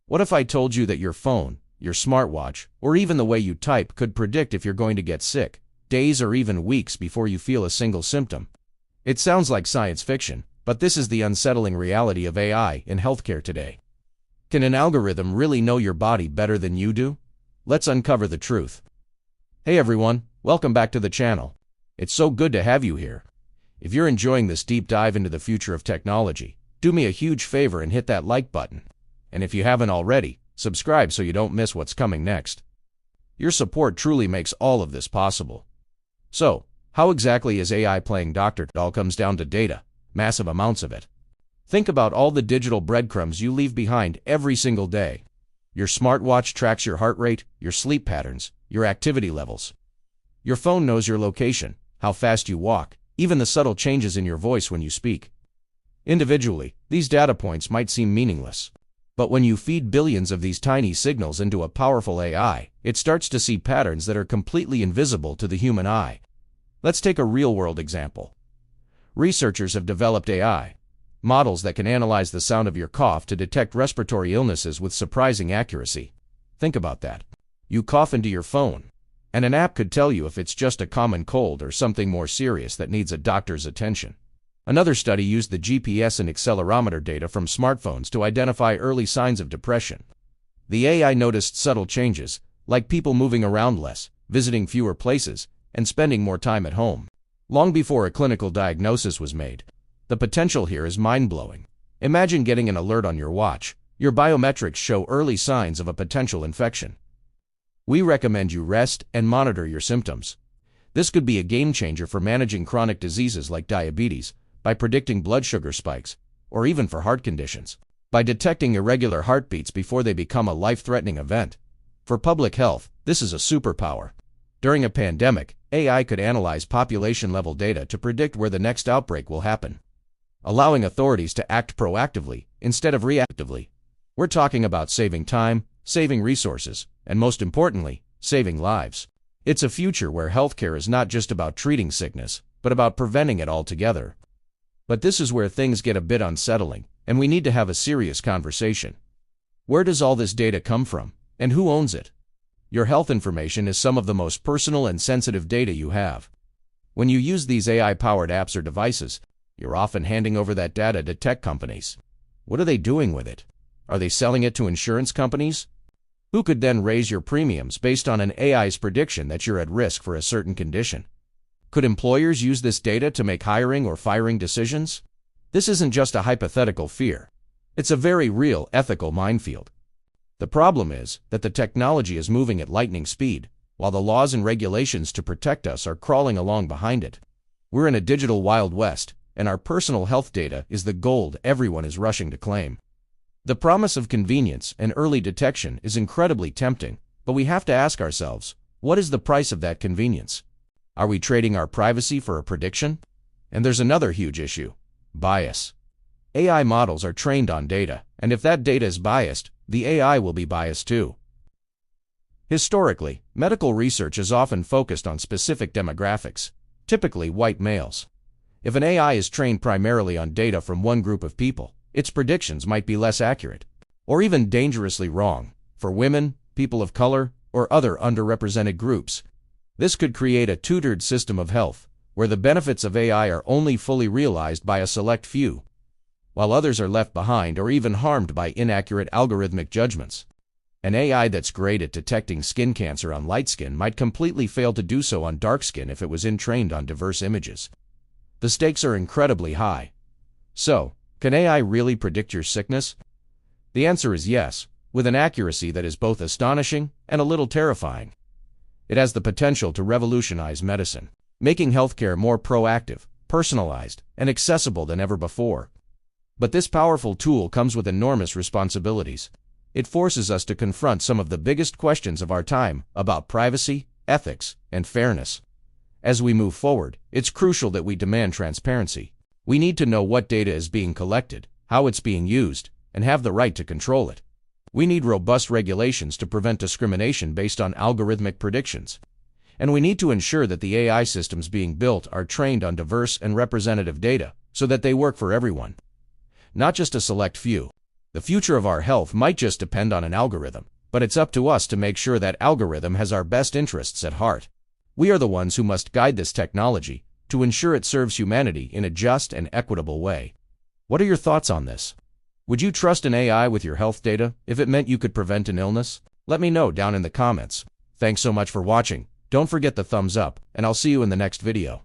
What if I told you that your phone, your smartwatch, or even the way you type could predict if you're going to get sick, days or even weeks before you feel a single symptom? It sounds like science fiction, but this is the unsettling reality of AI in healthcare today. Can an algorithm really know your body better than you do? Let's uncover the truth. Hey everyone, welcome back to the channel. It's so good to have you here. If you're enjoying this deep dive into the future of technology, do me a huge favor and hit that like button. And if you haven't already, subscribe so you don't miss what's coming next. Your support truly makes all of this possible. So, how exactly is AI playing doctor? It all comes down to data, massive amounts of it. Think about all the digital breadcrumbs you leave behind every single day. Your smartwatch tracks your heart rate, your sleep patterns, your activity levels. Your phone knows your location, how fast you walk, even the subtle changes in your voice when you speak. Individually, these data points might seem meaningless. But when you feed billions of these tiny signals into a powerful AI, it starts to see patterns that are completely invisible to the human eye. Let's take a real-world example. Researchers have developed AI models that can analyze the sound of your cough to detect respiratory illnesses with surprising accuracy. Think about that. You cough into your phone, and an app could tell you if it's just a common cold or something more serious that needs a doctor's attention. Another study used the GPS and accelerometer data from smartphones to identify early signs of depression. The AI noticed subtle changes, like people moving around less, visiting fewer places, and spending more time at home, long before a clinical diagnosis was made. The potential here is mind-blowing. Imagine getting an alert on your watch. Your biometrics show early signs of a potential infection. We recommend you rest and monitor your symptoms. This could be a game-changer for managing chronic diseases like diabetes, by predicting blood sugar spikes, or even for heart conditions, by detecting irregular heartbeats before they become a life-threatening event. For public health, this is a superpower. During a pandemic, AI could analyze population-level data to predict where the next outbreak will happen, allowing authorities to act proactively instead of reactively. We're talking about saving time, saving resources, and most importantly, saving lives. It's a future where healthcare is not just about treating sickness, but about preventing it altogether. But this is where things get a bit unsettling, and we need to have a serious conversation. Where does all this data come from, and who owns it? Your health information is some of the most personal and sensitive data you have. When you use these AI-powered apps or devices, you're often handing over that data to tech companies. What are they doing with it? Are they selling it to insurance companies? Who could then raise your premiums based on an AI's prediction that you're at risk for a certain condition? Could employers use this data to make hiring or firing decisions? This isn't just a hypothetical fear. It's a very real ethical minefield. The problem is that the technology is moving at lightning speed, while the laws and regulations to protect us are crawling along behind it. We're in a digital Wild West, and our personal health data is the gold everyone is rushing to claim. The promise of convenience and early detection is incredibly tempting, but we have to ask ourselves, what is the price of that convenience? Are we trading our privacy for a prediction? And there's another huge issue: bias. AI models are trained on data, and if that data is biased, the AI will be biased too. Historically, medical research is often focused on specific demographics, typically white males. If an AI is trained primarily on data from one group of people, its predictions might be less accurate, or even dangerously wrong, for women, people of color, or other underrepresented groups. This could create a tutored system of health, where the benefits of AI are only fully realized by a select few, while others are left behind or even harmed by inaccurate algorithmic judgments. An AI that's great at detecting skin cancer on light skin might completely fail to do so on dark skin if it was trained on diverse images. The stakes are incredibly high. So, can AI really predict your sickness? The answer is yes, with an accuracy that is both astonishing and a little terrifying. It has the potential to revolutionize medicine, making healthcare more proactive, personalized, and accessible than ever before. But this powerful tool comes with enormous responsibilities. It forces us to confront some of the biggest questions of our time about privacy, ethics, and fairness. As we move forward, it's crucial that we demand transparency. We need to know what data is being collected, how it's being used, and have the right to control it. We need robust regulations to prevent discrimination based on algorithmic predictions. And we need to ensure that the AI systems being built are trained on diverse and representative data so that they work for everyone, not just a select few. The future of our health might just depend on an algorithm, but it's up to us to make sure that algorithm has our best interests at heart. We are the ones who must guide this technology to ensure it serves humanity in a just and equitable way. What are your thoughts on this? Would you trust an AI with your health data if it meant you could prevent an illness? Let me know down in the comments. Thanks so much for watching. Don't forget the thumbs up, and I'll see you in the next video.